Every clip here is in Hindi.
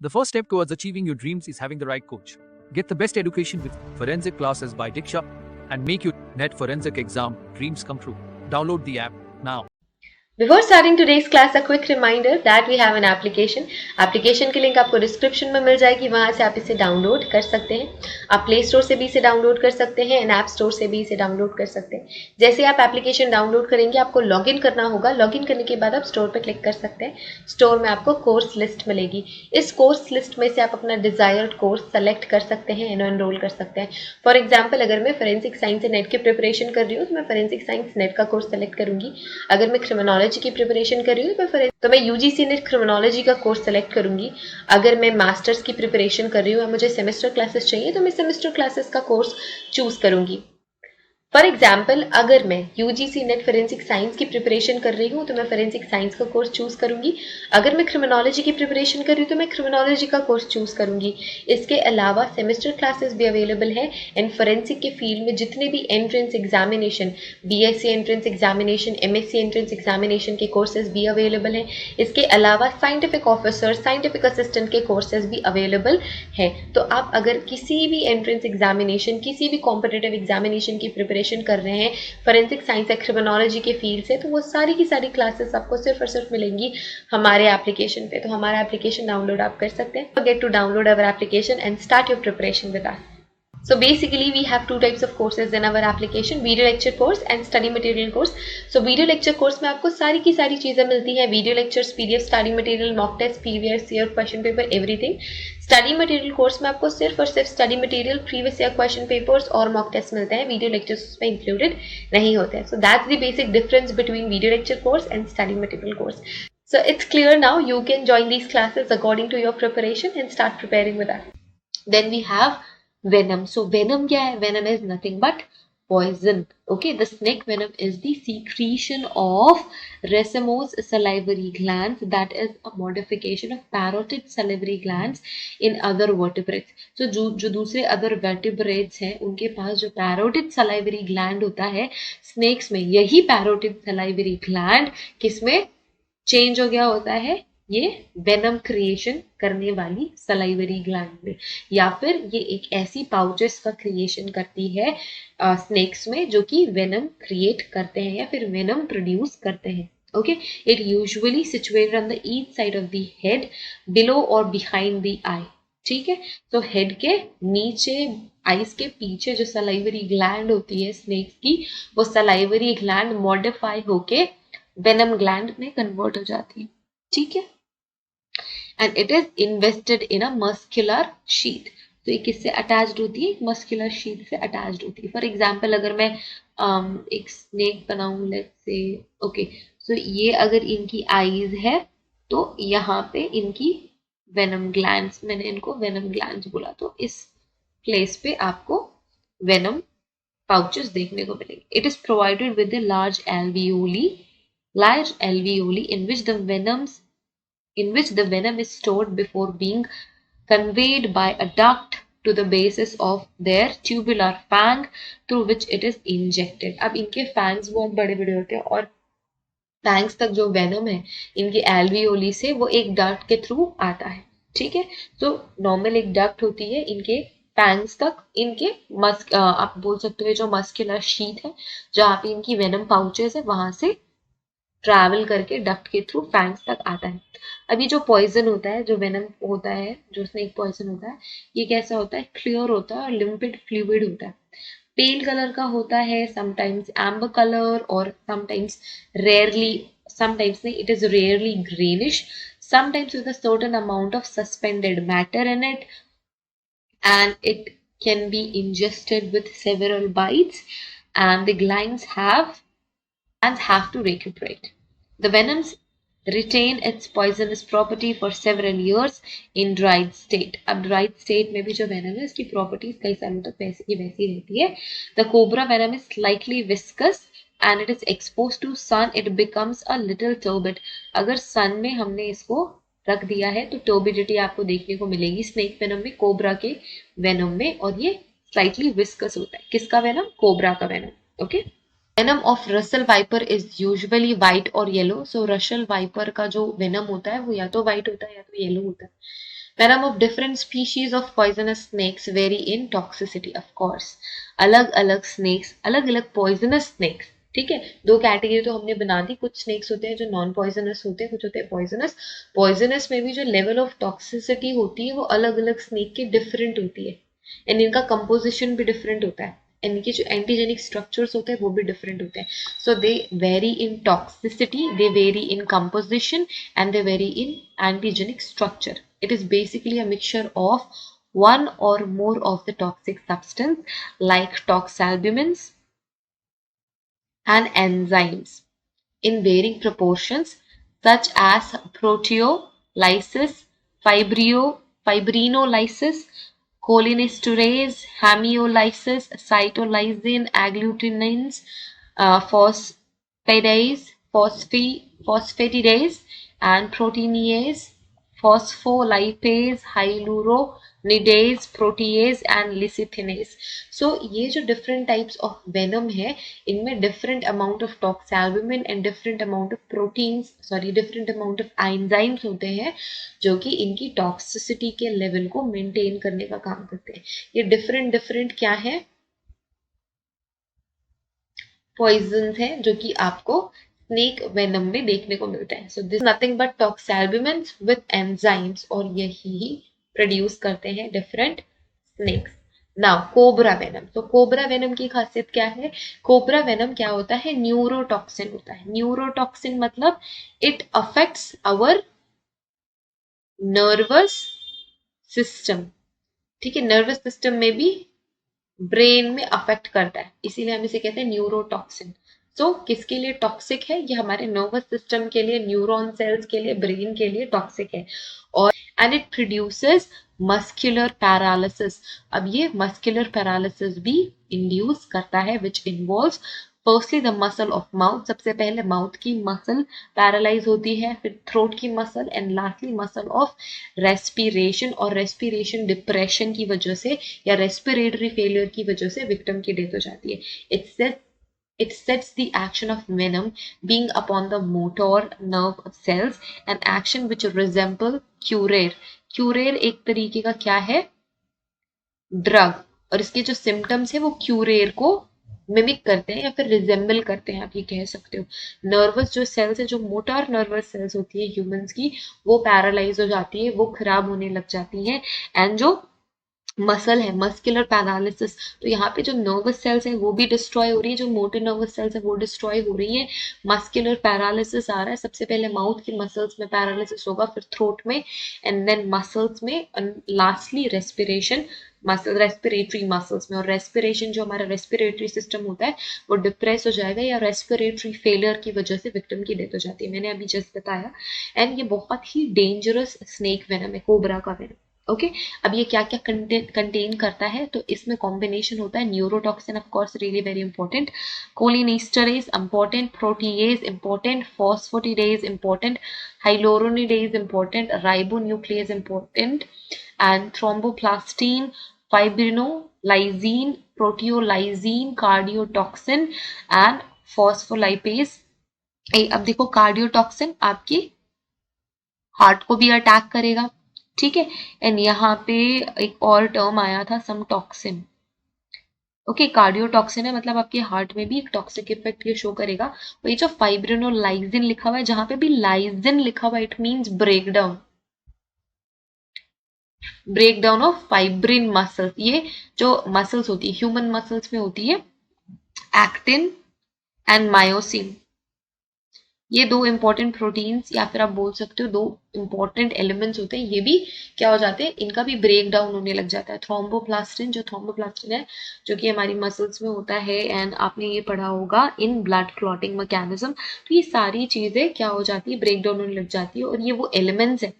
The first step towards achieving your dreams is having the right coach. Get the best education with forensic classes by Diksha and make your net forensic exam dreams come true. Download the app now. Before starting today's class, a quick reminder that we have an application. Application की लिंक आपको डिस्क्रिप्शन में मिल जाएगी, वहां से आप इसे डाउनलोड कर सकते हैं. आप प्ले स्टोर से भी इसे डाउनलोड कर सकते हैं एंड ऐप स्टोर से भी इसे डाउनलोड कर सकते हैं. जैसे आप एप्लीकेशन डाउनलोड करेंगे आपको लॉगिन करना होगा. लॉगिन करने के बाद आप स्टोर पर क्लिक कर सकते हैं. स्टोर में आपको कोर्स लिस्ट मिलेगी. इस कोर्स लिस्ट में से आप अपना डिजायर्ड कोर्स सेलेक्ट कर सकते हैं एंड एनरोल कर सकते हैं. फॉर एग्जाम्पल, अगर मैं फोरेंसिक साइंस नेट की प्रिपरेशन कर रही हूँ तो मैं फोरेंसिक साइंस नेट का कोर्स सेलेक्ट करूंगी. अगर मैं क्रिमिनोलॉजी की प्रिपरेशन कर रही हूँ तो मैं यूजीसी नेट क्रिमिनोलॉजी का कोर्स सेलेक्ट करूंगी. अगर मैं मास्टर्स की प्रिपरेशन कर रही हूँ और मुझे सेमेस्टर क्लासेस चाहिए तो मैं सेमेस्टर क्लासेस का कोर्स चूज करूंगी. फॉर एग्जाम्पल, अगर मैं यूजीसी नेट फोरेंसिक साइंस की प्रिपरेशन कर रही हूँ तो मैं फोरेंसिक साइंस का कोर्स चूज करूंगी. अगर मैं क्रिमिनोलॉजी की प्रिपरेशन कर रही हूँ तो मैं क्रिमिनोलॉजी का कोर्स चूज करूंगी. इसके अलावा सेमेस्टर क्लासेस भी अवेलेबल है एंड फोरेंसिक के फील्ड में जितने भी entrance examination, BSc entrance examination, MSc entrance examination के कोर्सेज भी अवेलेबल हैं. इसके अलावा साइंटिफिक ऑफिसर, साइंटिफिक असिस्टेंट के कोर्सेज भी अवेलेबल हैं. तो आप अगर किसी भी एंट्रेंस एग्जामिनेशन, किसी भी कॉम्पिटिटिव एग्जामिनेशन की प्रिपरेशन कर रहे हैं फोरेंसिक साइंस या क्रिमिनोलॉजी के फील्ड से, तो वो सारी की सारी क्लासेस आपको सिर्फ और सिर्फ मिलेंगी हमारे एप्लीकेशन पे. तो हमारा एप्लीकेशन डाउनलोड आप कर सकते हैं. Get to download our application and start your preparation with us. So basically we have two types of courses in our application, video lecture course and study material course. So video lecture course में आपको सारी की सारी चीजें मिलती हैं. Video lectures, PDF, study material, mock test, previous year question paper, everything. Study material course में आपको सिर्फ और सिर्फ study material, previous year question papers और मॉक टेस्ट मिलते हैं. वीडियो लेक्चर्स उसमें इंक्लूडेड नहीं होते हैं. So that's the basic difference between video lecture course and study material course. So it's clear now. You can join these classes according to your preparation and start preparing with us. Then we have venom. So venom क्या है? Venom is nothing but poison. Okay, the snake venom is the secretion of racemose salivary glands, that is a modification of parotid salivary glands in other vertebrates. So जो दूसरे other vertebrates हैं उनके पास जो parotid salivary gland होता है, snakes में यही parotid salivary gland किसमें चेंज हो गया होता है? ये वेनम क्रिएशन करने वाली सलाइवरी ग्लैंड में, या फिर ये एक ऐसी पाउचेस का क्रिएशन करती है स्नेक्स में जो कि वेनम क्रिएट करते हैं या फिर वेनम प्रोड्यूस करते हैं. Okay, it usually situated on the each side of the head, below और बिहाइंड द आई. ठीक है, तो हेड के नीचे, आईज के पीछे जो सलाइवरी ग्लैंड होती है स्नेक्स की, वो सलाइवरी ग्लैंड मॉडिफाई होके वेनम ग्लैंड में कन्वर्ट हो जाती है. ठीक है, and it is invested in a muscular sheet. तो ये किससे अटैच्ड होती है? एक मस्कुलर शीट से अटैच्ड होती है. फॉर एग्जाम्पल, अगर मैं एक स्नेक बनाऊं, लेट्स से, ओके, सो ये अगर इनकी आईज है तो यहाँ पे इनकी वेनम ग्लैंड्स, मैंने इनको वेनम ग्लैंड्स बोला, तो इस प्लेस पे आपको वेनम पाउचेस देखने को मिलेंगे. It is provided with the large alveoli in which the venom is stored before being conveyed by a duct to the basis of their tubular fang through which it is injected. अब इनके fangs बहुत बड़े बड़े होते हैं और fangs तक जो venom है इनके alveoli से वो एक duct के थ्रू आता है. ठीक है, तो नॉर्मल एक duct होती है इनके फैंग्स तक, इनके आप बोल सकते हो जो मस्कुलर शीट है जहाँ पे इनकी वेनम पाउचेस है वहां से ट्रैवल करके डक्ट के थ्रू फैंग्स तक आता है. अभी जो पॉइजन होता है, जो वेनम होता है, जो स्नेक पॉइजन होता है, ये कैसा होता है? क्लियर होता है और लिम्पिड फ्लूइड होता है. पेल कलर का होता है, समटाइम्स एम्बर कलर, और समटाइम्स नहीं, it is rarely greenish, sometimes with a certain amount of suspended matter in it, and it can be ingested with several bites, and the glands have to recuperate. The venoms retain its poisonous property for several years in dried state. अब dried state में भी जो venom है इसकी properties कई सालों तक वैसी की वैसी रहती है. The cobra venom is slightly viscous and it is exposed to sun, it becomes a little turbid. अगर sun में हमने इसको रख दिया है तो टर्बिडिटी आपको देखने को मिलेगी स्नेक वेनम में, कोबरा के वेनम में, और ये स्लाइटली विस्कस होता है. किसका वेनम? कोबरा का venom. Okay, venom of Russell viper is usually white और येलो. सो रसल वाइपर का जो वेनम होता है वो या तो व्हाइट होता है या तो येलो होता है. Venom of different species of poisonous snakes vary in toxicity, of course. अलग अलग snakes, अलग अलग poisonous snakes, ठीक है. दो कैटेगरी तो हमने बना दी. कुछ स्नेक्स होते हैं जो नॉन पॉइजनस होते हैं, कुछ होते हैं पॉइजनस. पॉइजनस में भी जो लेवल ऑफ टॉक्सिसिटी होती है वो अलग अलग स्नेक की डिफरेंट होती है, एंड इनका कंपोजिशन भी डिफरेंट होता है, इनके जो एंटीजेनिक स्ट्रक्चर्स होते हैं वो भी डिफरेंट होते हैं. So they vary in toxicity, they vary in composition, and they vary in antigenic structure. It is basically a mixture of one or more of the toxic substance like toxalbumins and enzymes in varying proportions such as proteolysis, fibrinolysis, cholinesterase, hemiolysis, cytolysine, agglutinins, phosphatidase, and proteinase, phospholipase, hyaluronidase, protease and lecithinase. So ये जो different types of venom है, इनमें different amount of toxalbumin and different amount of proteins, different amount of enzymes होते हैं जो कि इनकी toxicity के level को maintain करने का काम करते हैं. ये different क्या है? Poisons है जो कि आपको स्नेक वेनम में देखने को मिलता है. So this nothing but toxalbumins with enzymes, और यही प्रोड्यूस करते हैं different snakes. Now cobra venom. तो कोबरा वेनम की खासियत क्या है? कोबरा वेनम क्या होता है? न्यूरोटॉक्सिन होता है. न्यूरोटॉक्सिन मतलब it affects our nervous system, ठीक है. नर्वस सिस्टम में भी ब्रेन में अफेक्ट करता है, इसीलिए हम इसे कहते हैं न्यूरोटॉक्सिन. तो किसके लिए टॉक्सिक है? ये हमारे नर्वस सिस्टम के लिए, न्यूरॉन सेल्स के लिए, ब्रेन के लिए टॉक्सिक है. और and it produces muscular paralysis. अब ये मस्कुलर पैरालिसिस भी इंड्यूस करता है, which involves firstly the muscle of mouth. सबसे पहले माउथ की मसल पैरालाइज होती है, फिर थ्रोट की muscle, and lastly muscle of respiration. और रेस्पिरेशन डिप्रेशन की वजह से या रेस्पिरेटरी फेलियर की वजह से विक्टिम की डेथ हो जाती है. It sets the action of venom being upon the motor nerve cells, an action which resemble curare. Curare एक तरीके का क्या है? ड्रग. और इसके जो सिम्टम्स है वो क्यूरेर को मिमिक करते हैं या फिर रिजेंबल करते हैं, आप ये कह सकते हो. नर्वस जो सेल्स है, जो मोटर नर्वस सेल्स होती है ह्यूमंस की, वो पैरालाइज हो जाती है, वो खराब होने लग जाती है. एंड जो मसल है, मस्कुलर पैरालिसिस, तो यहाँ पे जो नर्वस सेल्स है वो भी डिस्ट्रॉय हो रही है, जो मोटर नर्वस सेल्स है वो डिस्ट्रॉय हो रही है. मस्कुलर पैरालिसिस आ रहा है. सबसे पहले माउथ की मसल्स में पैरालिसिस होगा, फिर थ्रोट में, एंड देन मसल्स में, lastly respiration, muscle respiratory muscles में. और रेस्पिरेशन, जो हमारा रेस्पिरेटरी सिस्टम होता है, वो डिप्रेस हो जाएगा या रेस्पिरेटरी फेलियर की वजह से विक्टिम की डेथ हो जाती है. मैंने अभी जस्ट बताया. एंड ये बहुत ही डेंजरस स्नेक वेनम है, कोबरा का वेनम. ओके अब ये क्या क्या कंटेन करता है? तो इसमें कॉम्बिनेशन होता है neurotoxin, of course really very important, cholinesterase important, protease important, phosphatidase important, hyaluronidase important, ribonuclease important, and thromboplastin, fibrinolysin, proteolysin, cardiotoxin and phospholipase. अब देखो, कार्डियोटॉक्सिन आपकी हार्ट को भी अटैक करेगा, ठीक है. एंड यहाँ पे एक और टर्म आया था, सम टॉक्सिन. ओके, कार्डियोटॉक्सिन है मतलब आपके हार्ट में भी एक टॉक्सिक इफेक्ट ये शो करेगा. वही जो फाइब्रिनोलाइजिन लिखा हुआ है, जहां पे भी लाइजिन लिखा हुआ है, it means breakdown of fibrin muscles. ये जो मसल्स होती है ह्यूमन मसल्स में होती है, एक्टिन एंड मायोसिन. ये दो इंपॉर्टेंट प्रोटीन्स या फिर आप बोल सकते हो दो इंपॉर्टेंट एलिमेंट्स होते हैं, ये भी क्या हो जाते हैं, इनका भी ब्रेक डाउन होने लग जाता है. थ्रोम्बोप्लास्टिन, जो थ्रोम्बोप्लास्टिन है जो कि हमारी मसल्स में होता है, एंड आपने ये पढ़ा होगा इन ब्लड क्लॉटिंग मैकेनिज्म. तो ये सारी चीजें क्या हो जाती है, ब्रेक डाउन होने लग जाती है. और ये वो एलिमेंट्स है.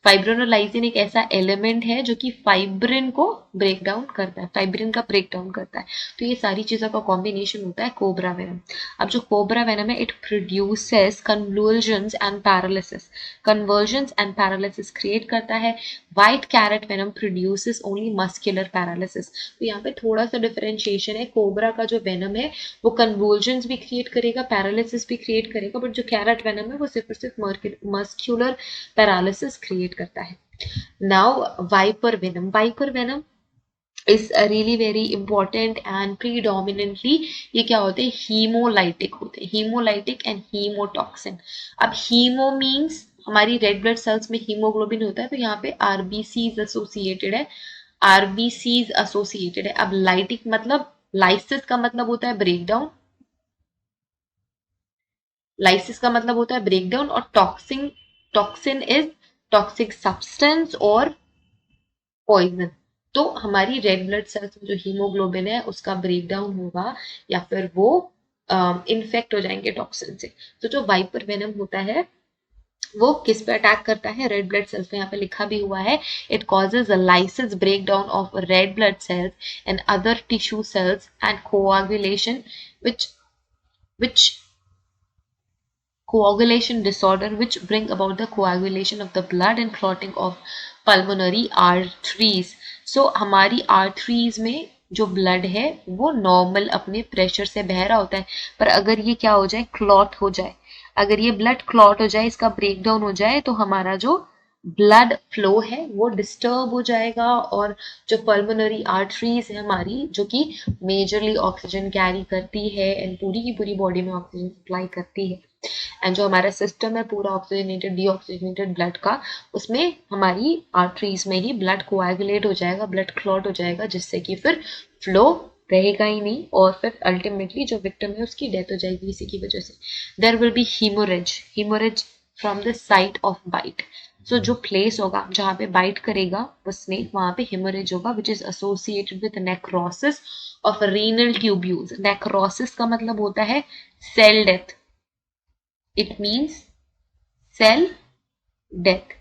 फाइब्रिनोलाइसिन एक ऐसा एलिमेंट है जो कि फाइब्रिन को ब्रेक डाउन करता है, फाइब्रिन का ब्रेक डाउन करता है. तो ये सारी चीजों का कॉम्बिनेशन होता है कोबरा वेनम. अब जो कोबरा वेनम है, it produces convergence and paralysis. Convergence and paralysis create करता है. White krait venom produces only muscular paralysis. तो यहाँ पे थोड़ा सा डिफरेंशिएशन है. कोबरा का जो वेनम है वो कन्वर्जन्स भी क्रिएट करेगा, पैरालिसिस भी क्रिएट करेगा, बट जो कैरेट वेनम है वो सिर्फ और सिर्फ मस्कुलर पैरालिसिस क्रिएट करता है. Now, viper venom is really very important and predominantly ये क्या होते हैं, hemolytic होते हैं, hemolytic and hemotoxin. अब hemo means हमारी रेड ब्लड सेल्स में हीमोग्लोबिन होता है, तो यहाँ पे आरबीसीज एसोसिएटेड है, आरबीसीज एसोसिएटेड है. अब लाइटिक मतलब, लाइसिस का मतलब होता है ब्रेकडाउन, लाइसिस का मतलब होता है ब्रेकडाउन, और toxin, toxin is toxic substance और पॉइजन. तो हमारी रेड ब्लड सेल्स में जो हीमोग्लोबिन है उसका ब्रेकडाउन होगा या फिर वो इन्फेक्ट हो जाएंगे टॉक्सिन से. तो जो वाइपर वेनम होता है वो किस पे अटैक करता है, रेड ब्लड सेल्स पे. यहाँ पे लिखा भी हुआ है, it causes a lysis breakdown of red blood cells and other tissue cells and coagulation which coagulation disorder which bring about the coagulation of the blood and clotting of pulmonary arteries. So हमारी arteries में जो blood है वो normal अपने pressure से बह रहा होता है, पर अगर ये क्या हो जाए, clot हो जाए, अगर ये blood clot हो जाए, इसका breakdown हो जाए, तो हमारा जो ब्लड फ्लो है वो डिस्टर्ब हो जाएगा, और जो पल्मोनरी आर्टरीज है हमारी, जो कि मेजरली ऑक्सीजन कैरी करती है एंड पूरी की पूरी बॉडी में ऑक्सीजन सप्लाई करती है, एंड जो हमारा सिस्टम है पूरा ऑक्सीजनेटेड डीऑक्सीजनेटेड ब्लड का, उसमें हमारी आर्टरीज में ही ब्लड कोएगुलेट हो जाएगा, ब्लड क्लॉट हो जाएगा, जिससे कि फिर फ्लो रहेगा ही नहीं, और फिर अल्टीमेटली जो विक्टिम है उसकी डेथ हो जाएगी इसी की वजह से. There will be haemorrhage from the site of bite. So जो प्लेस होगा जहाँ पे बाइट करेगा वो स्नेक, वहां पे हेमोरेज होगा which is associated with necrosis of renal tubules. Necrosis का मतलब होता है cell death, it means cell death.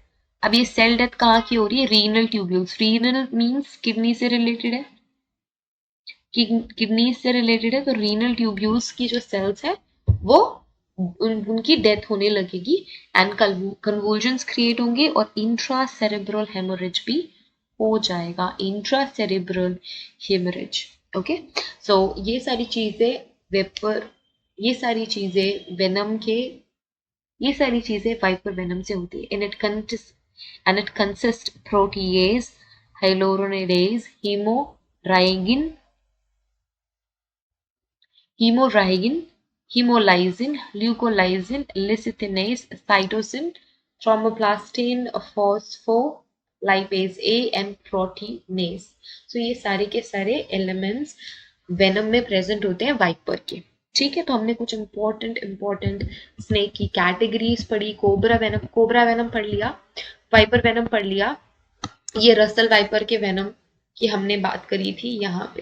अब ये सेल डेथ कहाँ की हो रही है, renal tubules. Renal means kidney से रिलेटेड है, किडनी से रिलेटेड है, तो रीनल ट्यूब्यूल्स की जो सेल्स है वो उनकी डेथ होने लगेगी एंड कन्वुल्जन्स क्रिएट होंगे और इंट्रा सेरेब्रल हेमोरेज भी हो जाएगा, इंट्रा सेरेब्रल हेमोरेज. ओके, सो ये सारी चीजें वेपर, ये सारी चीजें वेनम के, ये सारी चीजें वाइपर वेनम से होती है. And it consist protease, hyaluronidase, hemoraigin, hemolysin, leucolysin, lecithinase, cytosine, thromboplastin, phospholipase A and proteinase. So ये सारे के सारे एलिमेंट्स वेनम में प्रेजेंट होते हैं वाइपर के. ठीक है, तो हमने कुछ इंपॉर्टेंट स्नेक की कैटेगरीज पढ़ी. कोबरा वेनम पढ़ लिया, वाइपर वेनम पढ़ लिया. ये रसल वाइपर के वेनम की हमने बात करी थी, यहाँ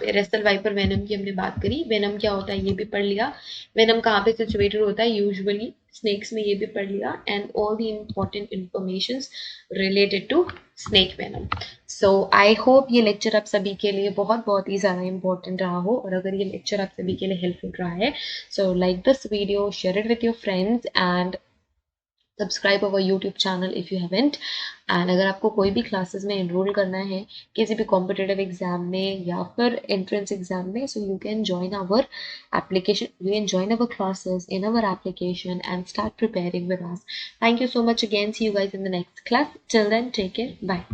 पे रेसल वाइपर वेनम की हमने बात करी. वेनम क्या होता है ये भी पढ़ लिया, वेनम कहाँ पे सिचुएटेड होता है यूजुअली स्नेक्स में, ये भी पढ़ लिया, and all the important informations related to snake venom. So I hope ये लेक्चर आप सभी के लिए बहुत ही ज़्यादा इंपॉर्टेंट रहा हो, और अगर ये लेक्चर आप सभी के लिए हेल्पफुल रहा है, so like this video, share it with your friends and subscribe our YouTube channel if you haven't. And अगर आपको कोई भी क्लासेस में एनरोल करना है किसी भी कॉम्पिटेटिव एग्जाम में या फिर एंट्रेंस एग्जाम में, so you can join our application, you can join our classes in our application and start preparing with us. Thank you so much again, see you guys in the next class. Till then take care, bye.